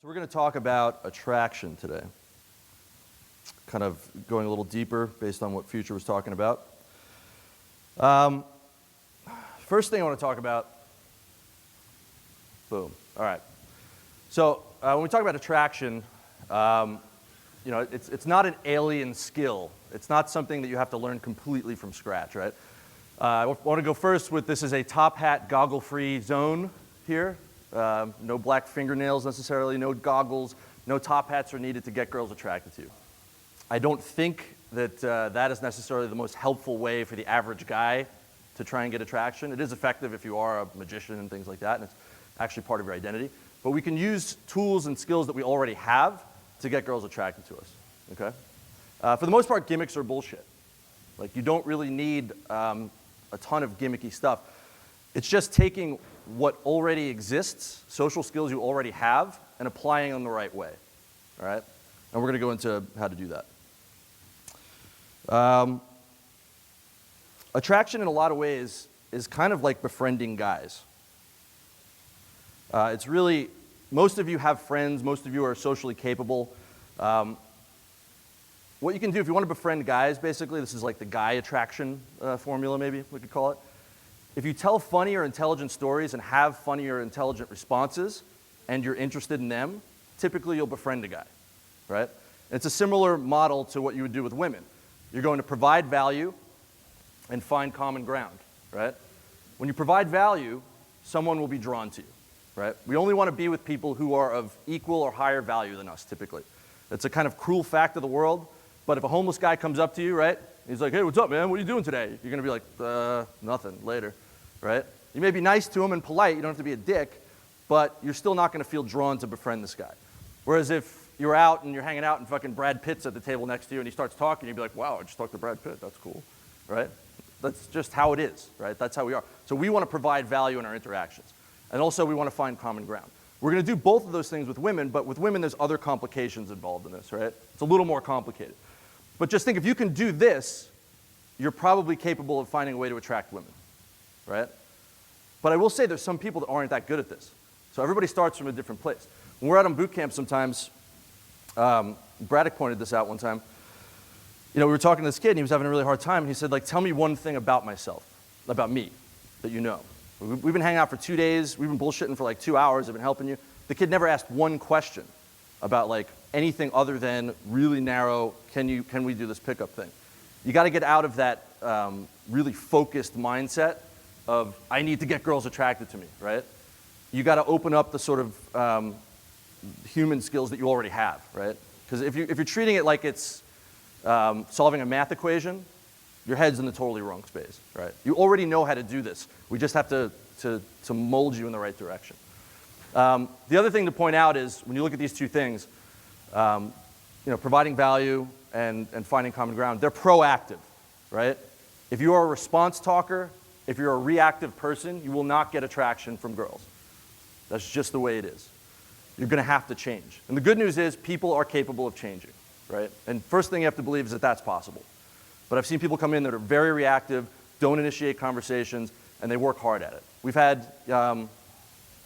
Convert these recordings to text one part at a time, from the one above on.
So we're going to talk about attraction today, kind of going a little deeper based on what Future was talking about. First thing I want to talk about, boom, all right. So when we talk about attraction, it's not an alien skill. It's not something that you have to learn completely from scratch, right? I want to go first with this is a top hat, goggle-free zone here. No black fingernails necessarily, no goggles, no top hats are needed to get girls attracted to you. I don't think that that is necessarily the most helpful way for the average guy to try and get attraction. It is effective if you are a magician and things like that, and it's actually part of your identity. But we can use tools and skills that we already have to get girls attracted to us, okay? For the most part, gimmicks are bullshit. Like, you don't really need a ton of gimmicky stuff. It's just taking what already exists, social skills you already have, and applying them the right way, all right? And we're going to go into how to do that. Attraction in a lot of ways is kind of like befriending guys. It's really, most of you have friends, most of you are socially capable. What you can do if you want to befriend guys, basically, this is like the guy attraction formula, maybe we could call it. If you tell funny or intelligent stories and have funny or intelligent responses, and you're interested in them, typically you'll befriend a guy, right? And it's a similar model to what you would do with women. You're going to provide value and find common ground, right? When you provide value, someone will be drawn to you, right? We only want to be with people who are of equal or higher value than us, typically. It's a kind of cruel fact of the world, but if a homeless guy comes up to you, right? He's like, hey, what's up, man? What are you doing today? You're going to be like, nothing, later, right? You may be nice to him and polite. You don't have to be a dick, but you're still not going to feel drawn to befriend this guy. Whereas if you're out and you're hanging out and fucking Brad Pitt's at the table next to you and he starts talking, you'd be like, wow, I just talked to Brad Pitt. That's cool, right? That's just how it is, right? That's how we are. So we want to provide value in our interactions. And also we want to find common ground. We're going to do both of those things with women, but with women there's other complications involved in this, right? It's a little more complicated. But just think, if you can do this, you're probably capable of finding a way to attract women, right? But I will say there's some people that aren't that good at this. So everybody starts from a different place. When we're out on boot camp sometimes, Braddock pointed this out one time. You know, we were talking to this kid and he was having a really hard time and he said, like, tell me one thing about myself, about me, that you know. We've been hanging out for 2 days, we've been bullshitting for like 2 hours, I've been helping you. The kid never asked one question about like anything other than really narrow, can we do this pickup thing? You got to get out of that really focused mindset of I need to get girls attracted to me, right? You got to open up the sort of human skills that you already have, right? Because if you're treating it like it's solving a math equation, your head's in the totally wrong space, right? You already know how to do this. We just have to mold you in the right direction. The other thing to point out is when you look at these two things, providing value and finding common ground, they're proactive, right? If you are a response talker, if you're a reactive person, you will not get attraction from girls. That's just the way it is. You're going to have to change. And the good news is people are capable of changing, right? And first thing you have to believe is that that's possible. But I've seen people come in that are very reactive, don't initiate conversations, and they work hard at it. We've had one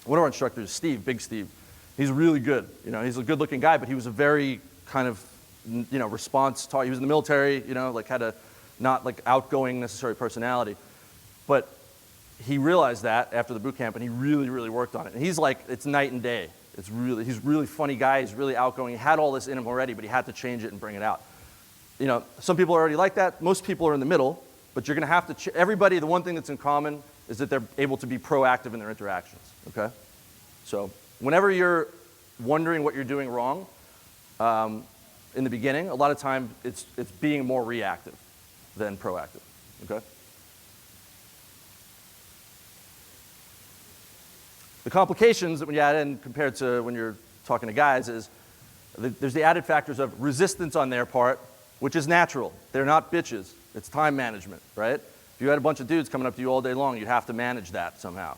of our instructors, Steve, Big Steve. He's really good. You know, he's a good-looking guy, but he was a very kind of, response talk. He was in the military, like had a not like outgoing necessary personality. But he realized that after the boot camp, and he really, really worked on it. And he's like, it's night and day. He's a really funny guy. He's really outgoing. He had all this in him already, but he had to change it and bring it out. Some people are already like that. Most people are in the middle, but you're going to have to, everybody, the one thing that's in common is that they're able to be proactive in their interactions, okay? So whenever you're wondering what you're doing wrong, in the beginning, a lot of time it's being more reactive than proactive, okay? The complications that when you add in compared to when you're talking to guys is there's the added factors of resistance on their part, which is natural. They're not bitches. It's time management, right? If you had a bunch of dudes coming up to you all day long, you'd have to manage that somehow.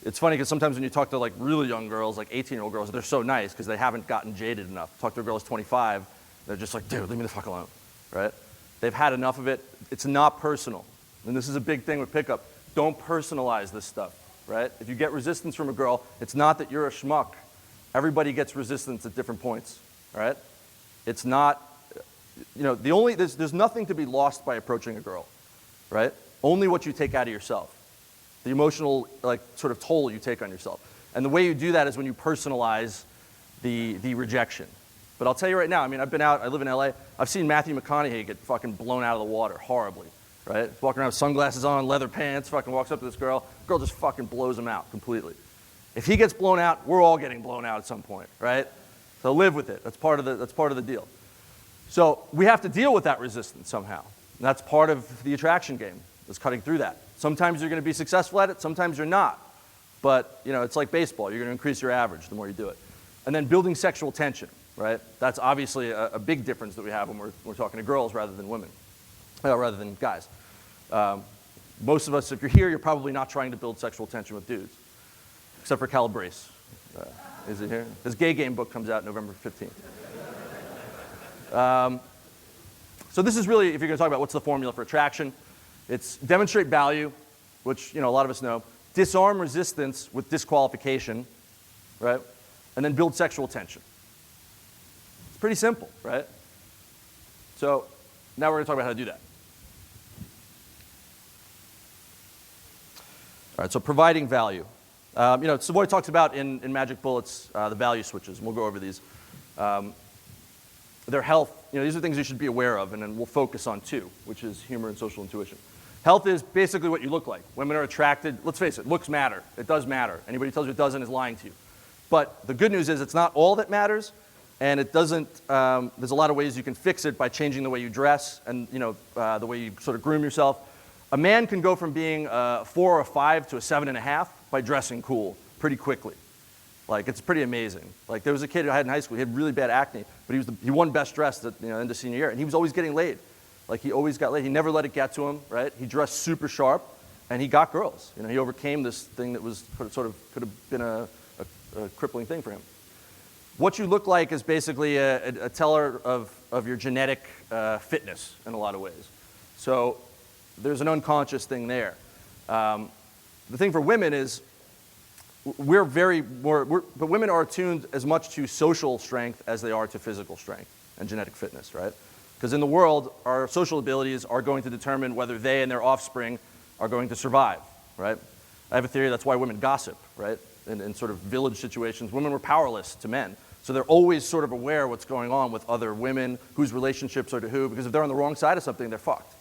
It's funny because sometimes when you talk to like really young girls, like 18-year-old girls, they're so nice because they haven't gotten jaded enough. Talk to a girl who's 25, they're just like, dude, leave me the fuck alone, right? They've had enough of it. It's not personal. And this is a big thing with pickup. Don't personalize this stuff, right? If you get resistance from a girl, it's not that you're a schmuck. Everybody gets resistance at different points, all right? It's not, there's nothing to be lost by approaching a girl, right? Only what you take out of yourself. The emotional, sort of toll you take on yourself. And the way you do that is when you personalize the rejection. But I'll tell you right now, I mean, I've been out, I live in LA, I've seen Matthew McConaughey get fucking blown out of the water horribly, right? He's walking around with sunglasses on, leather pants, fucking walks up to this girl just fucking blows him out completely. If he gets blown out, we're all getting blown out at some point, right? So live with it. That's part of the deal. So we have to deal with that resistance somehow. And that's part of the attraction game, is cutting through that. Sometimes you're going to be successful at it, sometimes you're not. But it's like baseball. You're going to increase your average the more you do it. And then building sexual tension, right? That's obviously a big difference that we have when we're talking to girls rather than women, rather than guys. Most of us, if you're here, you're probably not trying to build sexual tension with dudes, except for Calabrese. Is he here? His gay game book comes out November 15th. So this is really, if you're going to talk about what's the formula for attraction, it's demonstrate value, which a lot of us know, disarm resistance with disqualification, right? And then build sexual tension. It's pretty simple, right? So now we're going to talk about how to do that. All right, so providing value. Savoy talks about in Magic Bullets the value switches, and we'll go over these. Their health, these are things you should be aware of, and then we'll focus on two, which is humor and social intuition. Health is basically what you look like. Women are attracted, let's face it, looks matter. It does matter. Anybody who tells you it doesn't is lying to you. But the good news is it's not all that matters, and it doesn't, there's a lot of ways you can fix it by changing the way you dress and the way you sort of groom yourself. A man can go from being a 4 or a 5 to a 7.5 by dressing cool pretty quickly. It's pretty amazing. There was a kid I had in high school, he had really bad acne, but he won best dressed at end of senior year, and he was always getting laid. He always got laid. He never let it get to him, right? He dressed super sharp, and he got girls. He overcame this thing that was sort of could have been a crippling thing for him. What you look like is basically a teller of your genetic fitness in a lot of ways. So there's an unconscious thing there. The thing for women is but women are attuned as much to social strength as they are to physical strength and genetic fitness, right? Because in the world, our social abilities are going to determine whether they and their offspring are going to survive, right? I have a theory that's why women gossip, right? In sort of village situations, women were powerless to men. So they're always sort of aware what's going on with other women, whose relationships are to who, because if they're on the wrong side of something, they're fucked.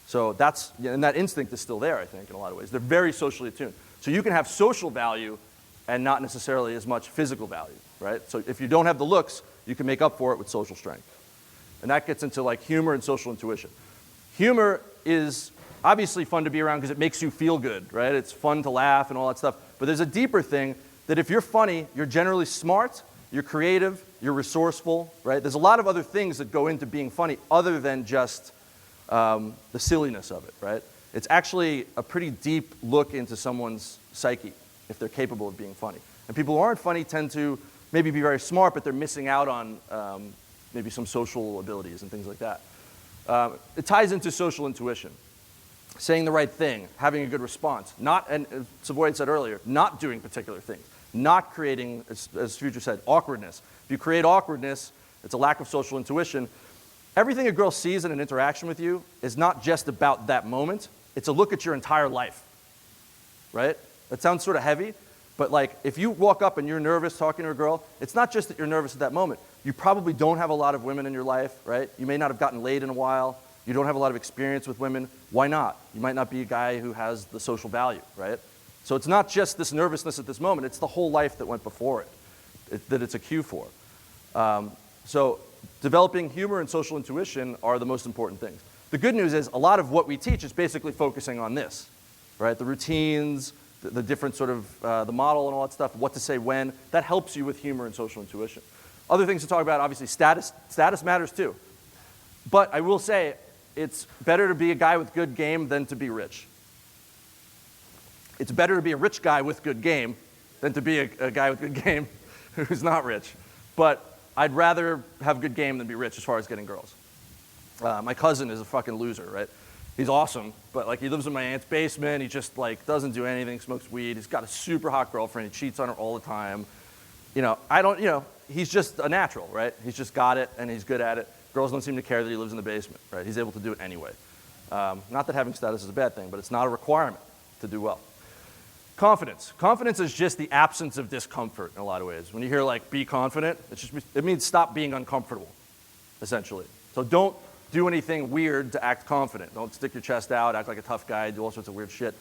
So and that instinct is still there, I think, in a lot of ways. They're very socially attuned. So you can have social value and not necessarily as much physical value, right? So if you don't have the looks, you can make up for it with social strength. And that gets into humor and social intuition. Humor is obviously fun to be around because it makes you feel good, right? It's fun to laugh and all that stuff. But there's a deeper thing that if you're funny, you're generally smart, you're creative, you're resourceful, right? There's a lot of other things that go into being funny other than just the silliness of it, right? It's actually a pretty deep look into someone's psyche if they're capable of being funny. And people who aren't funny tend to maybe be very smart, but they're missing out on maybe some social abilities and things like that. It ties into social intuition. Saying the right thing, having a good response, and as Savoy said earlier, not doing particular things, not creating, as Future said, awkwardness. If you create awkwardness, it's a lack of social intuition. Everything a girl sees in an interaction with you is not just about that moment, it's a look at your entire life, right? That sounds sort of heavy, but if you walk up and you're nervous talking to a girl, it's not just that you're nervous at that moment. You probably don't have a lot of women in your life, right? You may not have gotten laid in a while. You don't have a lot of experience with women. Why not? You might not be a guy who has the social value, right? So it's not just this nervousness at this moment. It's the whole life that went before it that it's a cue for. So developing humor and social intuition are the most important things. The good news is a lot of what we teach is basically focusing on this, right? The routines, the different sort of the model and all that stuff, what to say when. That helps you with humor and social intuition. Other things to talk about, obviously, status. Status matters too. But I will say, it's better to be a guy with good game than to be rich. It's better to be a rich guy with good game than to be a guy with good game who's not rich. But I'd rather have good game than be rich as far as getting girls. My cousin is a fucking loser, right? He's awesome, but he lives in my aunt's basement. He just doesn't do anything, smokes weed. He's got a super hot girlfriend. He cheats on her all the time. he's just a natural, right? He's just got it, and he's good at it. Girls don't seem to care that he lives in the basement, right? He's able to do it anyway. Not that having status is a bad thing, but it's not a requirement to do well. Confidence. Confidence is just the absence of discomfort in a lot of ways. When you hear like, be confident, it means stop being uncomfortable, essentially. So don't do anything weird to act confident. Don't stick your chest out, act like a tough guy, do all sorts of weird shit.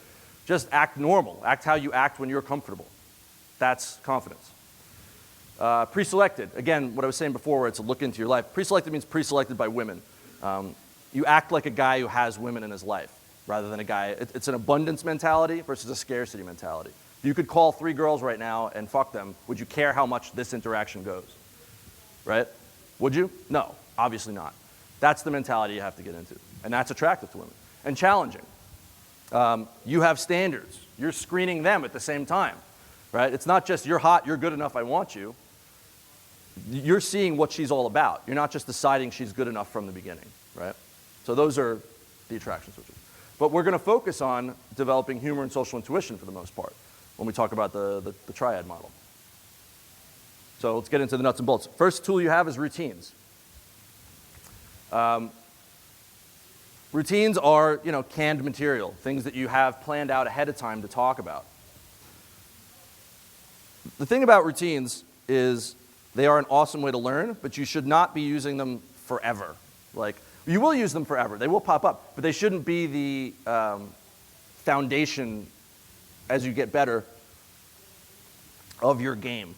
Just act normal. Act how you act when you're comfortable. That's confidence. Pre-selected. Again, what I was saying before, where it's a look into your life. Pre-selected means pre-selected by women. You act like a guy who has women in his life, rather than a guy. It's an abundance mentality versus a scarcity mentality. If you could call 3 girls right now and fuck them, would you care how much this interaction goes? Right? Would you? No, obviously not. That's the mentality you have to get into. And that's attractive to women. And challenging. You have standards. You're screening them at the same time. Right? It's not just you're hot, you're good enough, I want you. You're seeing what she's all about. You're not just deciding she's good enough from the beginning. Right? So those are the attraction switches. But we're going to focus on developing humor and social intuition for the most part when we talk about the triad model. So let's get into the nuts and bolts. First tool you have is routines. Routines are, canned material, things that you have planned out ahead of time to talk about. The thing about routines is they are an awesome way to learn, but you should not be using them forever. Like, you will use them forever. They will pop up, but they shouldn't be the foundation as you get better of your game.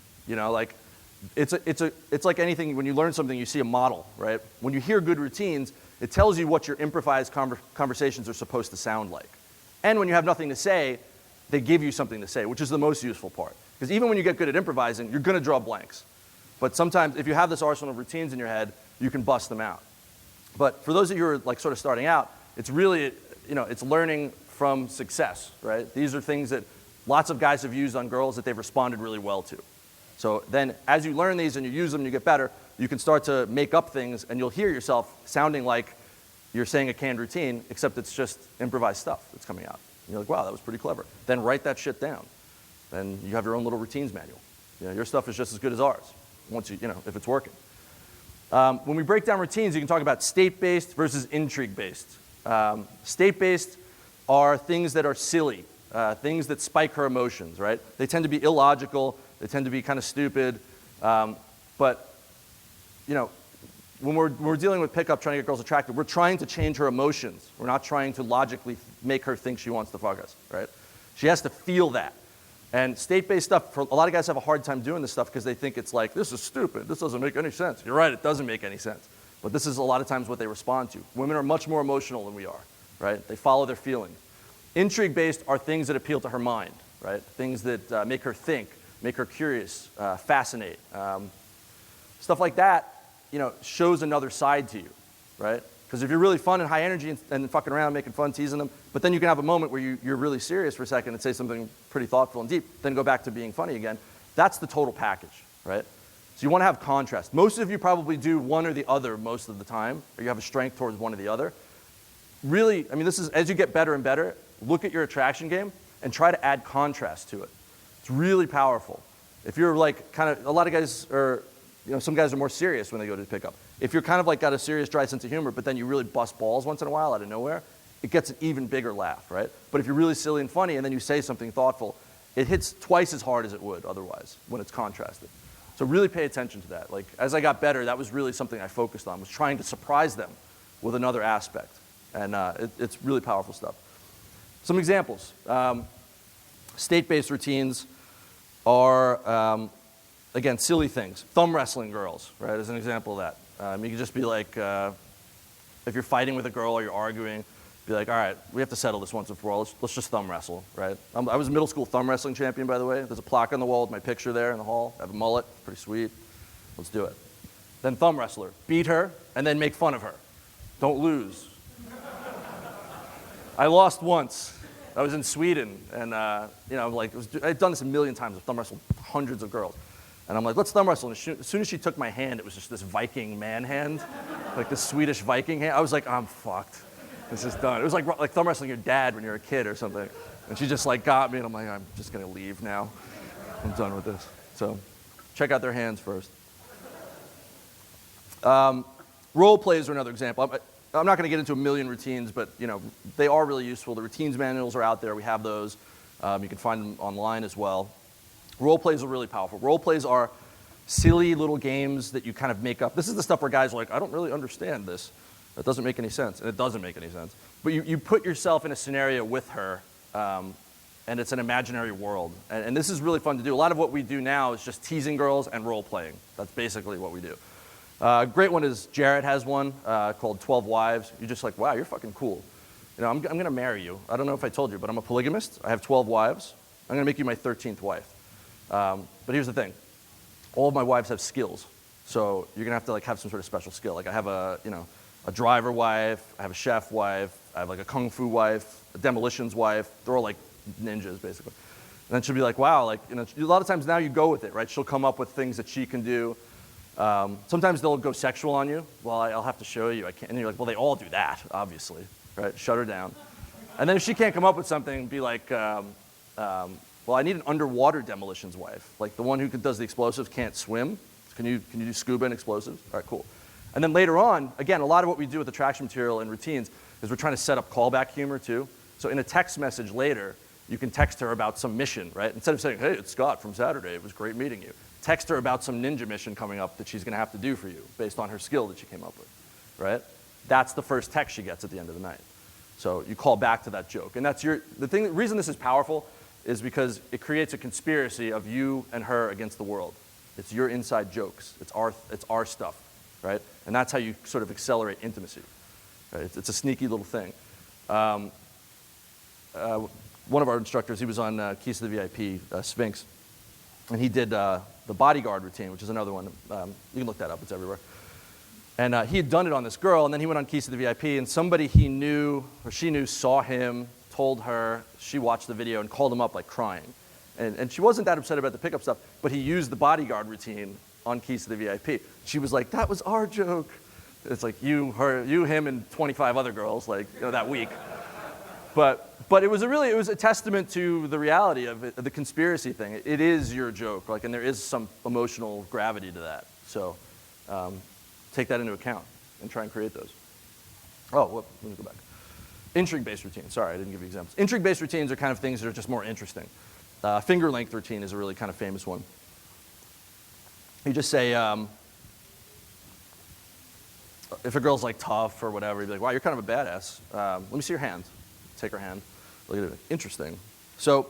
It's like anything. When you learn something, you see a model, right? When you hear good routines, it tells you what your improvised conversations are supposed to sound like. And when you have nothing to say, they give you something to say, which is the most useful part. Because even when you get good at improvising, you're going to draw blanks. But sometimes, if you have this arsenal of routines in your head, you can bust them out. But for those of you who are like sort of starting out, it's really, it's learning from success, right? These are things that lots of guys have used on girls that they've responded really well to. So then as you learn these and you use them and you get better, you can start to make up things and you'll hear yourself sounding like you're saying a canned routine, except it's just improvised stuff that's coming out. And you're like, wow, that was pretty clever. Then write that shit down. Then you have your own little routines manual. Your stuff is just as good as ours, once if it's working. When we break down routines, you can talk about state-based versus intrigue-based. State-based are things that are silly, things that spike her emotions, right? They tend to be illogical. They tend to be kind of stupid. But, when we're dealing with pickup, trying to get girls attracted, we're trying to change her emotions. We're not trying to logically make her think she wants to fuck us, right? She has to feel that. And state-based stuff, a lot of guys have a hard time doing this stuff because they think it's like, this is stupid, this doesn't make any sense. You're right, it doesn't make any sense. But this is a lot of times what they respond to. Women are much more emotional than we are, right? They follow their feelings. Intrigue-based are things that appeal to her mind, right? Things that make her think, make her curious, fascinate. Stuff like that, shows another side to you, right? Because if you're really fun and high energy and fucking around, making fun, teasing them, but then you can have a moment where you're really serious for a second and say something pretty thoughtful and deep, then go back to being funny again. That's the total package, right? So you want to have contrast. Most of you probably do one or the other most of the time, or you have a strength towards one or the other. Really, this is, as you get better and better, look at your attraction game and try to add contrast to it. It's really powerful. If you're like a lot of guys are, some guys are more serious when they go to pickup. If you're kind of like got a serious, dry sense of humor, but then you really bust balls once in a while out of nowhere, it gets an even bigger laugh, right? But if you're really silly and funny and then you say something thoughtful, it hits twice as hard as it would otherwise when it's contrasted. So really pay attention to that. Like, as I got better, that was really something I focused on, was trying to surprise them with another aspect. And it's really powerful stuff. Some examples. State-based routines are, again, silly things. Thumb wrestling girls, right, as an example of that. You could just be like, if you're fighting with a girl or you're arguing, be like, all right, we have to settle this once and for all. Let's just thumb wrestle, right? I was a middle school thumb wrestling champion, by the way. There's a plaque on the wall with my picture there in the hall. I have a mullet, pretty sweet. Let's do it. Then thumb wrestler. Beat her and then make fun of her. Don't lose. I lost once. I was in Sweden, and I'd done this a million times. I've thumb wrestled hundreds of girls. And I'm like, let's thumb wrestle. And as soon as she took my hand, it was just this Viking man hand, like this Swedish Viking hand. I was like, I'm fucked. This is done. It was like thumb wrestling your dad when you're a kid or something. And she just got me, and I'm like, I'm just gonna leave now. I'm done with this. So Check out their hands first. Role plays are another example. I'm not going to get into a million routines, but they are really useful. The routines manuals are out there. We have those. You can find them online as well. Role plays are really powerful. Role plays are silly little games that you kind of make up. This is the stuff where guys are like, I don't really understand this. That doesn't make any sense, and it doesn't make any sense. But you put yourself in a scenario with her, and it's an imaginary world. And this is really fun to do. A lot of what we do now is just teasing girls and role playing. That's basically what we do. A great one is Jarrett has one called 12 Wives. You're just like, wow, you're fucking cool. I'm going to marry you. I don't know if I told you, but I'm a polygamist. I have 12 wives. I'm going to make you my 13th wife. But here's the thing. All of my wives have skills. So you're going to have to have some sort of special skill. Like I have a driver wife. I have a chef wife. I have like a kung fu wife, a demolitions wife. They're all like ninjas, basically. And then she'll be like, wow, a lot of times now you go with it, right? She'll come up with things that she can do. Sometimes they'll go sexual on you. Well, I'll have to show you. I can't. And you're like, well, they all do that, obviously, right? Shut her down. And then if she can't come up with something, be like, well, I need an underwater demolitions wife. Like the one who does the explosives can't swim. Can you do scuba and explosives? All right, cool. And then later on, again, a lot of what we do with attraction material and routines is we're trying to set up callback humor too. So in a text message later, you can text her about some mission, right? Instead of saying, hey, it's Scott from Saturday. It was great meeting you. Text her about some ninja mission coming up that she's going to have to do for you based on her skill that she came up with, right? That's the first text she gets at the end of the night. So you call back to that joke. And the reason this is powerful is because it creates a conspiracy of you and her against the world. It's your inside jokes. It's our stuff, right? And that's how you sort of accelerate intimacy. Right? It's a sneaky little thing. One of our instructors, he was on Keys to the VIP, Sphinx, and he did the bodyguard routine, which is another one. You can look that up. It's everywhere. And he had done it on this girl, and then he went on Keys to the VIP, and somebody he knew, or she knew, saw him, told her, she watched the video, and called him up like crying. And she wasn't that upset about the pickup stuff, but he used the bodyguard routine on Keys to the VIP. She was like, that was our joke. It's like you, him, and 25 other girls, that week. But it was a testament to the reality of it, the conspiracy thing. It is your joke, and there is some emotional gravity to that. So take that into account and try and create those. Oh, let me go back. Intrigue-based routines. Sorry, I didn't give you examples. Intrigue-based routines are kind of things that are just more interesting. Finger length routine is a really kind of famous one. You just say, if a girl's tough or whatever, you'd be like, wow, you're kind of a badass. Let me see your hand. Take her hand. Look at it. Interesting. So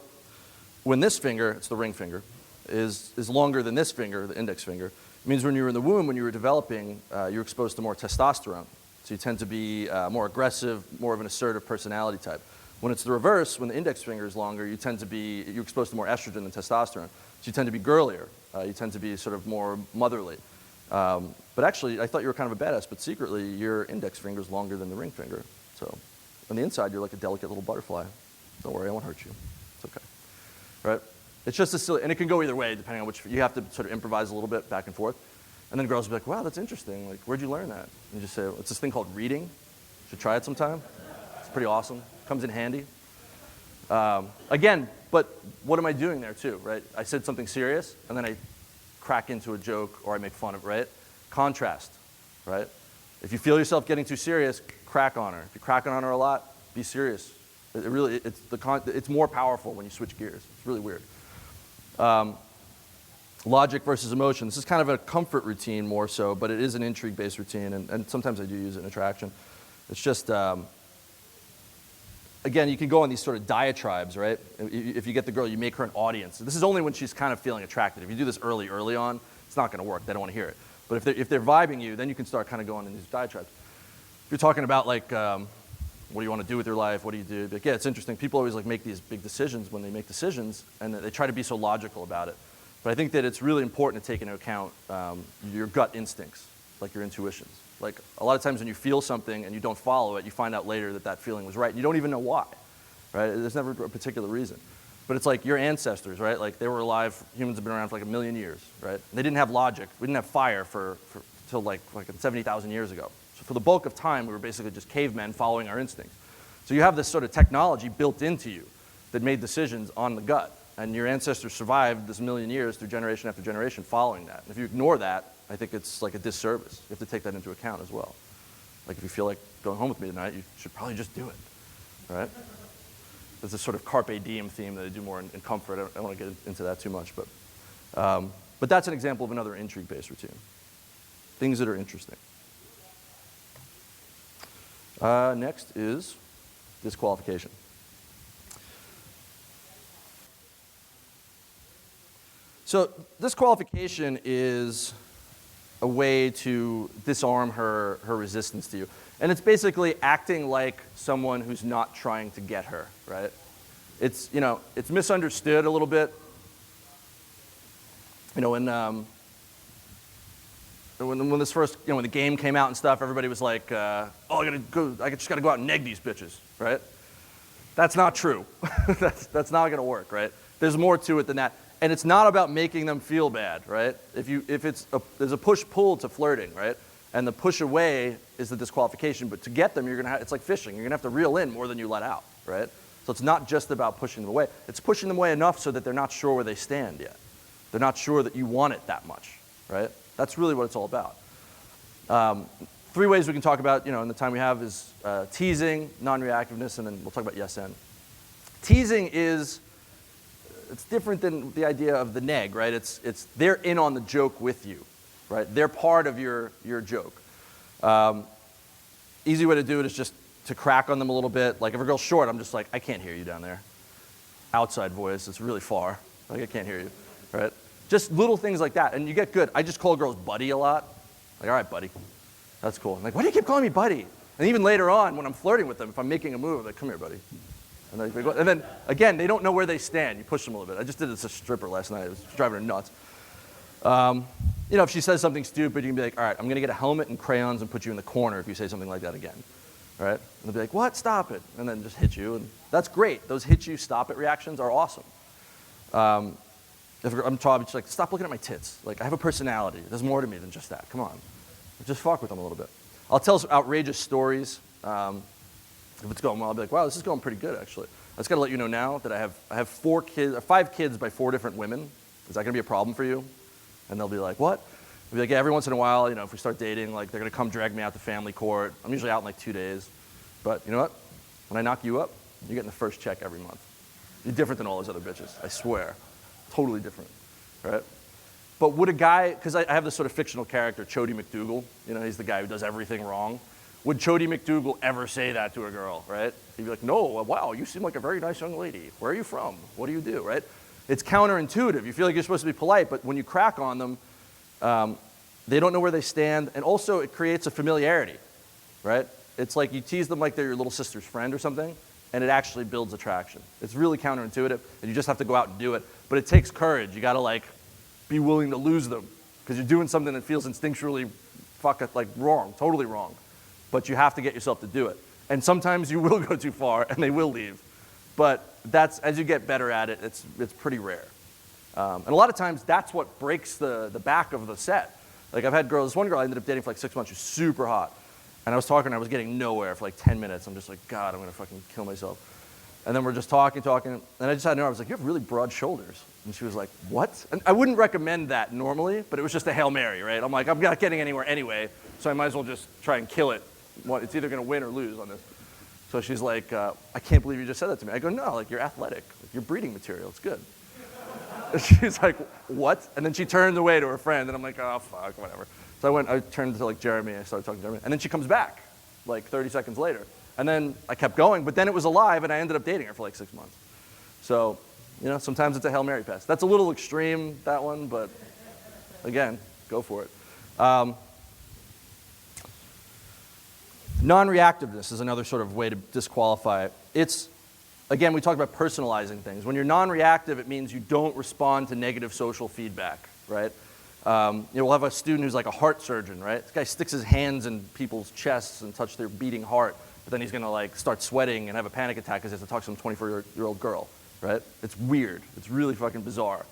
when this finger, it's the ring finger, is longer than this finger, the index finger, it means when you were in the womb, when you were developing, you're exposed to more testosterone. So you tend to be more aggressive, more of an assertive personality type. When it's the reverse, when the index finger is longer, you're exposed to more estrogen than testosterone. So you tend to be girlier. You tend to be sort of more motherly. But actually, I thought you were kind of a badass, but secretly, your index finger is longer than the ring finger. So on the inside, you're like a delicate little butterfly. Don't worry, I won't hurt you. It's okay. Right? It's just a silly, and it can go either way, depending on which, you have to sort of improvise a little bit back and forth. And then girls will be like, wow, that's interesting. Where'd you learn that? And you just say, it's this thing called reading. You should try it sometime. It's pretty awesome. Comes in handy. Again, but what am I doing there too, right? I said something serious, and then I crack into a joke, or I make fun of it, right? Contrast, right? If you feel yourself getting too serious, crack on her. If you're cracking on her a lot, be serious. It's more powerful when you switch gears. It's really weird. Logic versus emotion. This is kind of a comfort routine more so, but it is an intrigue-based routine, and sometimes I do use it in attraction. It's just, again, you can go on these sort of diatribes, right? If you get the girl, you make her an audience. This is only when she's kind of feeling attracted. If you do this early on, it's not going to work. They don't want to hear it. But if they're vibing you, then you can start kind of going in these diatribes. If you're talking about what do you want to do with your life? What do you do? Yeah, it's interesting. People always make these big decisions when they make decisions, and they try to be so logical about it. But I think that it's really important to take into account your gut instincts, your intuitions. A lot of times when you feel something and you don't follow it, you find out later that feeling was right. And you don't even know why, right? There's never a particular reason. But it's your ancestors, right? They were alive. Humans have been around for 1 million years, right? And they didn't have logic. We didn't have fire until 70,000 years ago. So for the bulk of time, we were basically just cavemen following our instincts. So you have this sort of technology built into you that made decisions on the gut. And your ancestors survived this million years through generation after generation following that. And if you ignore that, I think it's like a disservice. You have to take that into account as well. Like if you feel like going home with me tonight, you should probably just do it, right? There's this sort of carpe diem theme that I do more in comfort. I don't want to get into that too much, but that's an example of another intrigue-based routine. Things that are interesting. Next is disqualification. So disqualification is a way to disarm her resistance to you. And it's basically acting like someone who's not trying to get her, right? It's, it's misunderstood a little bit. When this first, when the game came out and stuff, everybody was like, I just gotta go out and neg these bitches, right? That's not true. that's not gonna work, right? There's more to it than that. And it's not about making them feel bad, right? There's a push-pull to flirting, right? And the push away is the disqualification, but to get them, it's like fishing. You're gonna have to reel in more than you let out, right? So it's not just about pushing them away. It's pushing them away enough so that they're not sure where they stand yet. They're not sure that you want it that much, right? That's really what it's all about. 3 ways we can talk about, in the time we have is teasing, non-reactiveness, and then we'll talk about yes-and. Teasing it's different than the idea of the neg, right? It's they're in on the joke with you, right? They're part of your joke. Easy way to do it is just to crack on them a little bit. Like if a girl's short, I'm just like, I can't hear you down there. Outside voice, it's really far. Like I can't hear you, right? Just little things like that, and you get good. I just call girls buddy a lot. Like, all right, buddy. That's cool. I'm like, why do you keep calling me buddy? And even later on, when I'm flirting with them, if I'm making a move, I'm like, come here, buddy. And then, again, they don't know where they stand. You push them a little bit. I just did this to a stripper last night. It was driving her nuts. If she says something stupid, you can be like, all right, I'm going to get a helmet and crayons and put you in the corner if you say something like that again. All right? And they'll be like, what? Stop it. And then just hit you. And that's great. Those hit you, stop it reactions are awesome. If I'm talking, she's like, stop looking at my tits. Like, I have a personality. There's more to me than just that. Come on. Just fuck with them a little bit. I'll tell some outrageous stories. If it's going well, I'll be like, wow, this is going pretty good, actually. I just got to let you know now that I have 5 kids by 4 different women. Is that going to be a problem for you? And they'll be like, what? I'll be like, yeah, every once in a while, if we start dating, like, they're going to come drag me out to family court. I'm usually out in like 2 days. But you know what? When I knock you up, you're getting the first check every month. You're different than all those other bitches, I swear. Totally different, right? But would a guy, because I have this sort of fictional character, Chody McDougal, he's the guy who does everything wrong. Would Chody McDougal ever say that to a girl, right? He'd be like, no, wow, you seem like a very nice young lady. Where are you from? What do you do, right? It's counterintuitive. You feel like you're supposed to be polite, but when you crack on them, they don't know where they stand, and also it creates a familiarity, right? It's like you tease them like they're your little sister's friend or something, and it actually builds attraction. It's really counterintuitive, and you just have to go out and do it. But it takes courage. You gotta be willing to lose them, because you're doing something that feels instinctually wrong, totally wrong. But you have to get yourself to do it. And sometimes you will go too far, and they will leave. But as you get better at it, it's pretty rare. And a lot of times, that's what breaks the back of the set. Like I've had girls, this one girl I ended up dating for like 6 months, she was super hot. And I was talking to her, I was getting nowhere for like 10 minutes. I'm just like, God, I'm gonna fucking kill myself. And then we're just talking, and I just had to know, I was like, you have really broad shoulders. And she was like, what? And I wouldn't recommend that normally, but it was just a Hail Mary, right? I'm like, I'm not getting anywhere anyway, so I might as well just try and kill it. It's either gonna win or lose on this. So she's like, I can't believe you just said that to me. I go, no, you're athletic. You're breeding material, it's good. And she's like, what? And then she turned away to her friend, and I'm like, oh, fuck, whatever. So I turned to Jeremy, I started talking to Jeremy, and then she comes back, 30 seconds later. And then I kept going, but then it was alive, and I ended up dating her for 6 months. So, sometimes it's a Hail Mary pass. That's a little extreme, that one, but again, go for it. Non-reactiveness is another sort of way to disqualify it. Again, we talked about personalizing things. When you're non-reactive, it means you don't respond to negative social feedback, right? We'll have a student who's like a heart surgeon, right? This guy sticks his hands in people's chests and touch their beating heart, but then he's gonna start sweating and have a panic attack because he has to talk to some 24-year-old girl, right? It's weird. It's really fucking bizarre.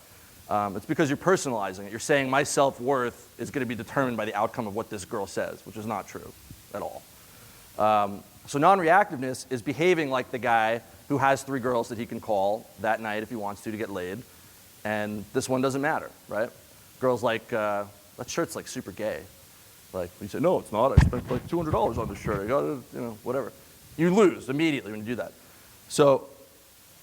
It's because you're personalizing it. You're saying my self-worth is gonna be determined by the outcome of what this girl says, which is not true at all. So non-reactiveness is behaving like the guy who has 3 girls that he can call that night if he wants to get laid, and this one doesn't matter, right? Girls like, that shirt's like super gay. Like, you say, no, it's not. I spent like $200 on this shirt. I got it, whatever. You lose immediately when you do that. So,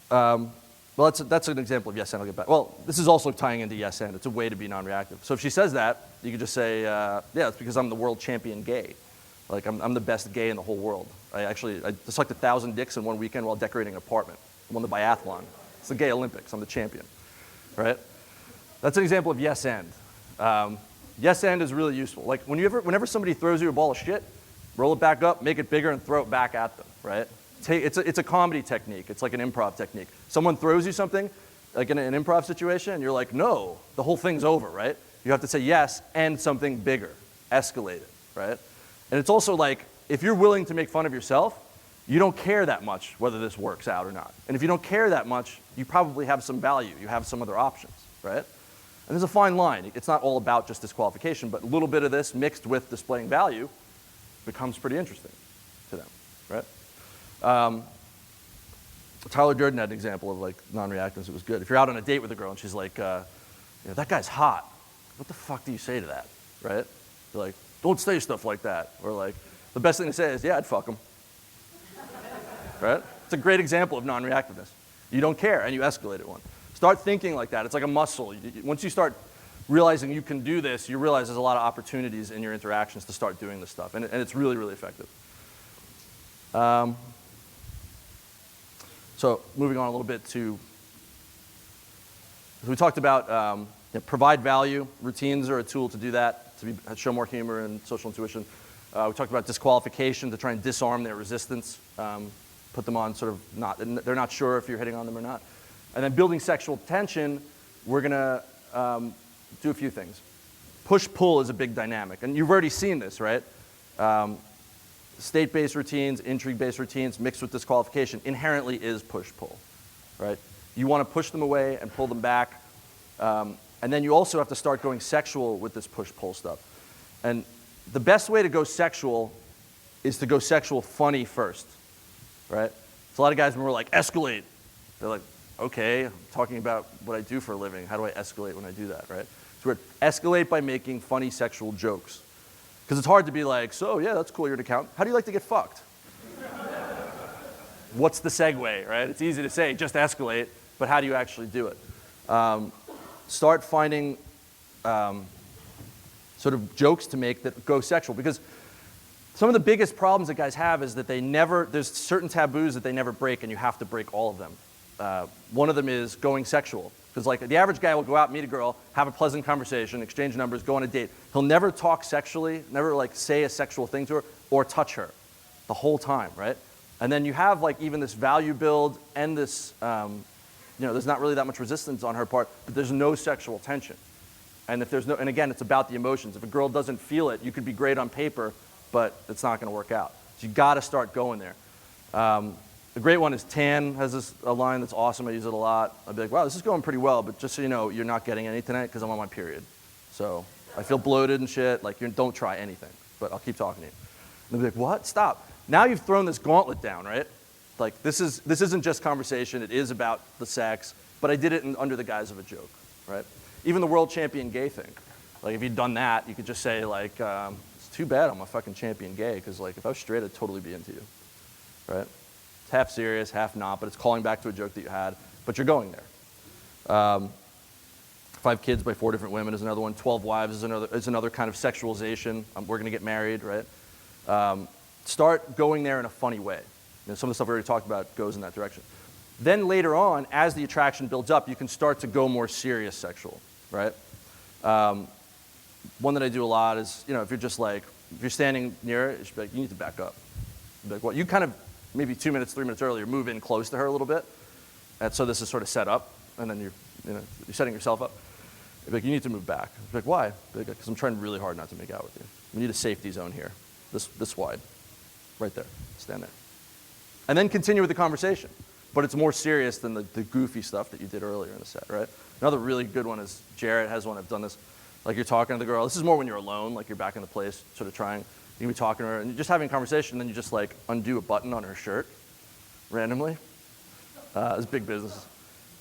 well, that's an example of yes and. I'll get back. Well, this is also tying into yes and. It's a way to be non-reactive. So if she says that, you could just say, yeah, it's because I'm the world champion gay. Like, I'm the best gay in the whole world. I sucked 1,000 dicks in one weekend while decorating an apartment. I won the biathlon. It's the gay Olympics. I'm the champion, right? That's an example of yes and. Yes and is really useful. Like, whenever somebody throws you a ball of shit, roll it back up, make it bigger, and throw it back at them, right? It's a comedy technique. It's like an improv technique. Someone throws you something, like in an improv situation, and you're like, no, the whole thing's over, right? You have to say yes and something bigger, escalate it, right? And it's also like, if you're willing to make fun of yourself, you don't care that much whether this works out or not. And if you don't care that much, you probably have some value. You have some other options, right? And there's a fine line. It's not all about just disqualification, but a little bit of this mixed with displaying value becomes pretty interesting to them, right? Tyler Durden had an example of like non-reactance. It was good. If you're out on a date with a girl and she's like, that guy's hot. What the fuck do you say to that, right? You're like, don't say stuff like that. Or like, the best thing to say is, yeah, I'd fuck him, right? It's a great example of non-reactiveness. You don't care and you escalate it one. Start thinking like that. It's like a muscle. Once you start realizing you can do this, you realize there's a lot of opportunities in your interactions to start doing this stuff. And it's really, really effective. So moving on a little bit to, we talked about provide value. Routines are a tool to do that, to show more humor and social intuition. We talked about disqualification to try and disarm their resistance, put them on sort of they're not sure if you're hitting on them or not. And then building sexual tension, we're gonna do a few things. Push-pull is a big dynamic, and you've already seen this, right? State-based routines, intrigue-based routines mixed with disqualification inherently is push-pull, right? You want to push them away and pull them back, and then you also have to start going sexual with this push-pull stuff. And the best way to go sexual is to go sexual funny first, right? So a lot of guys when we're like, escalate, they're like, okay, I'm talking about what I do for a living. How do I escalate when I do that, right? So we're escalate by making funny sexual jokes. Because it's hard to be like, so yeah, that's cool, you're an accountant. How do you like to get fucked? What's the segue, right? It's easy to say, just escalate, but how do you actually do it? Start finding sort of jokes to make that go sexual. Because some of the biggest problems that guys have is that there's certain taboos that they never break, and you have to break all of them. One of them is going sexual. Because like the average guy will go out, meet a girl, have a pleasant conversation, exchange numbers, go on a date. He'll never talk sexually, never like say a sexual thing to her or touch her the whole time, right? And then you have like even this value build and this, there's not really that much resistance on her part, but there's no sexual tension. And and again, it's about the emotions. If a girl doesn't feel it, you could be great on paper, but it's not gonna work out. So you gotta start going there. The great one is Tan has a line that's awesome. I use it a lot. I'd be like, wow, this is going pretty well, but just so you know, you're not getting any tonight because I'm on my period. So I feel bloated and shit. Like, don't try anything, but I'll keep talking to you. And they'll be like, what? Stop. Now you've thrown this gauntlet down, right? Like, this isn't just conversation. It is about the sex, but I did it under the guise of a joke, right? Even the world champion gay thing. Like, if you'd done that, you could just say, like, it's too bad I'm a fucking champion gay because, like, if I was straight, I'd totally be into you, right? Half serious, half not, but it's calling back to a joke that you had, but you're going there. 5 kids by 4 different women is another one. 12 wives is another kind of sexualization. We're going to get married, right? Start going there in a funny way. Some of the stuff we already talked about goes in that direction. Then later on, as the attraction builds up, you can start to go more serious sexual, right? One that I do a lot is, if you're just like, if you're standing near her, you should be like, you need to back up. Be like, well, you kind of, maybe 2 minutes, 3 minutes earlier, move in close to her a little bit. And so this is sort of set up, and then you're setting yourself up. You're like, you need to move back. You're like, why? Because I'm trying really hard not to make out with you. We need a safety zone here, this wide, right there. Stand there. And then continue with the conversation. But it's more serious than the goofy stuff that you did earlier in the set, right? Another really good one is Jarrett has one. I've done this. Like you're talking to the girl. This is more when you're alone, like you're back in the place, sort of trying. You can be talking to her, and you're just having a conversation, and then you just like undo a button on her shirt randomly. It's big business.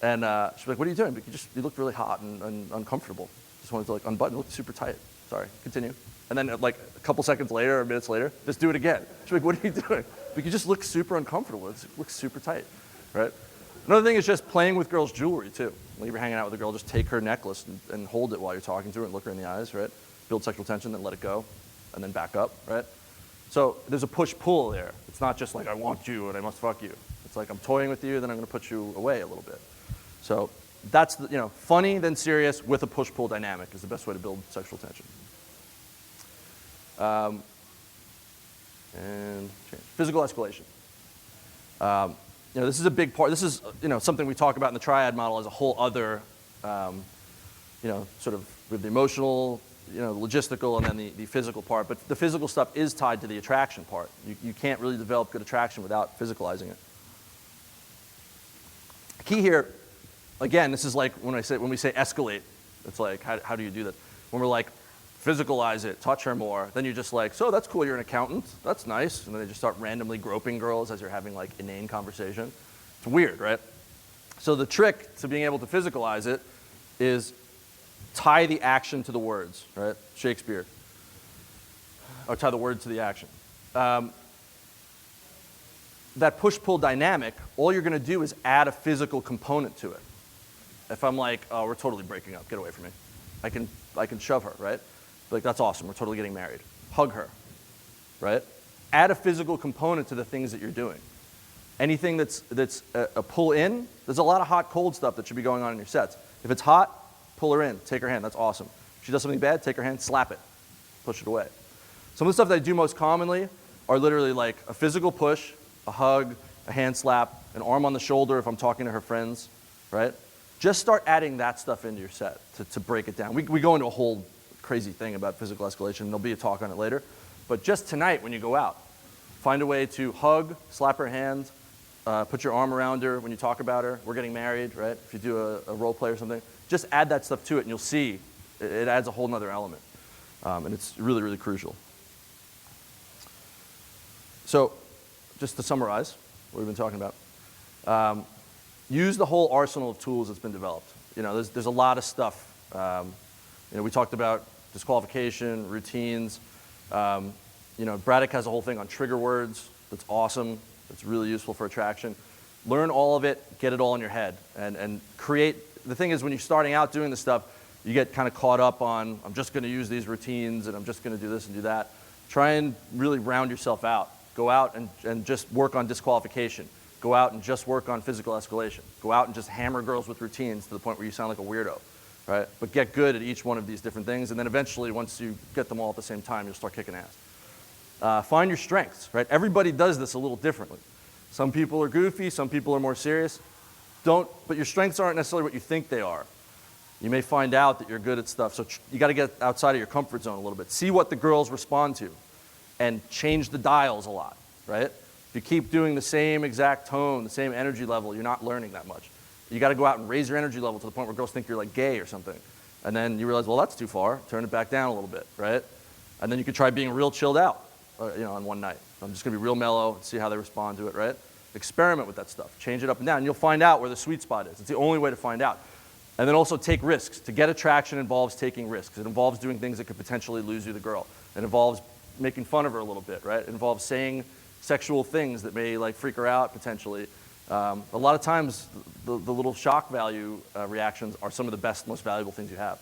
And she's like, what are you doing? You look really hot and uncomfortable. Just wanted to like unbutton, it looked super tight. Sorry, continue. And then like a couple seconds later or minutes later, just do it again. She's like, what are you doing? But you just look super uncomfortable. It looks super tight, right? Another thing is just playing with girls' jewelry too. When you're hanging out with a girl, just take her necklace and hold it while you're talking to her and look her in the eyes, right? Build sexual tension, then let it go, and then back up, right? So there's a push-pull there. It's not just like, I want you and I must fuck you. It's like, I'm toying with you, then I'm gonna put you away a little bit. So that's, funny then serious with a push-pull dynamic is the best way to build sexual tension. And change. Physical escalation. This is a big part. This is, something we talk about in the triad model as a whole other, sort of with the emotional, logistical, and then the physical part. But the physical stuff is tied to the attraction part. You can't really develop good attraction without physicalizing it. Key here, again, this is like when we say escalate. It's like, how do you do that? When we're like, physicalize it, touch her more, then you're just like, so that's cool, you're an accountant, that's nice. And then they just start randomly groping girls as you're having like inane conversation. It's weird, right? So the trick to being able to physicalize it is tie the action to the words, right? Shakespeare. Or tie the word to the action. That push-pull dynamic, all you're gonna do is add a physical component to it. If I'm like, oh, we're totally breaking up, get away from me. I can shove her, right? Like, that's awesome, we're totally getting married. Hug her, right? Add a physical component to the things that you're doing. Anything that's a pull in, there's a lot of hot, cold stuff that should be going on in your sets. If it's hot, pull her in, take her hand, that's awesome. If she does something bad, take her hand, slap it, push it away. Some of the stuff that I do most commonly are literally like a physical push, a hug, a hand slap, an arm on the shoulder if I'm talking to her friends, right? Just start adding that stuff into your set to break it down. We go into a whole crazy thing about physical escalation. There'll be a talk on it later. But just tonight when you go out, find a way to hug, slap her hand, put your arm around her when you talk about her. We're getting married, right? If you do a role play or something, just add that stuff to it and you'll see it adds a whole nother element. And it's really, really crucial. So just to summarize what we've been talking about, use the whole arsenal of tools that's been developed. There's a lot of stuff. We talked about disqualification, routines. Braddock has a whole thing on trigger words. That's awesome. It's really useful for attraction. Learn all of it, get it all in your head, and create. The thing is, when you're starting out doing this stuff, you get kind of caught up on, I'm just going to use these routines, and I'm just going to do this and do that. Try and really round yourself out. Go out and just work on disqualification. Go out and just work on physical escalation. Go out and just hammer girls with routines to the point where you sound like a weirdo, right? But get good at each one of these different things, and then eventually, once you get them all at the same time, you'll start kicking ass. Find your strengths, right? Everybody does this a little differently. Some people are goofy, some people are more serious. But your strengths aren't necessarily what you think they are. You may find out that you're good at stuff, so you got to get outside of your comfort zone a little bit. See what the girls respond to, and change the dials a lot, right? If you keep doing the same exact tone, the same energy level, you're not learning that much. You got to go out and raise your energy level to the point where girls think you're like gay or something. And then you realize, well, that's too far. Turn it back down a little bit, right? And then you could try being real chilled out, on one night. I'm just going to be real mellow and see how they respond to it, right? Experiment with that stuff. Change it up and down, and you'll find out where the sweet spot is. It's the only way to find out. And then also take risks. To get attraction involves taking risks. It involves doing things that could potentially lose you the girl. It involves making fun of her a little bit, right? It involves saying sexual things that may like freak her out potentially. A lot of times, the little shock value reactions are some of the best, most valuable things you have.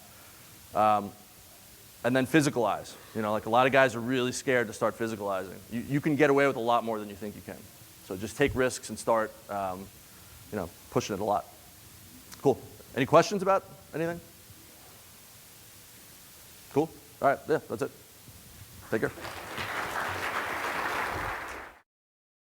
And then physicalize. Like a lot of guys are really scared to start physicalizing. You can get away with a lot more than you think you can. So just take risks and start, pushing it a lot. Cool. Any questions about anything? Cool. All right. Yeah, that's it. Take care.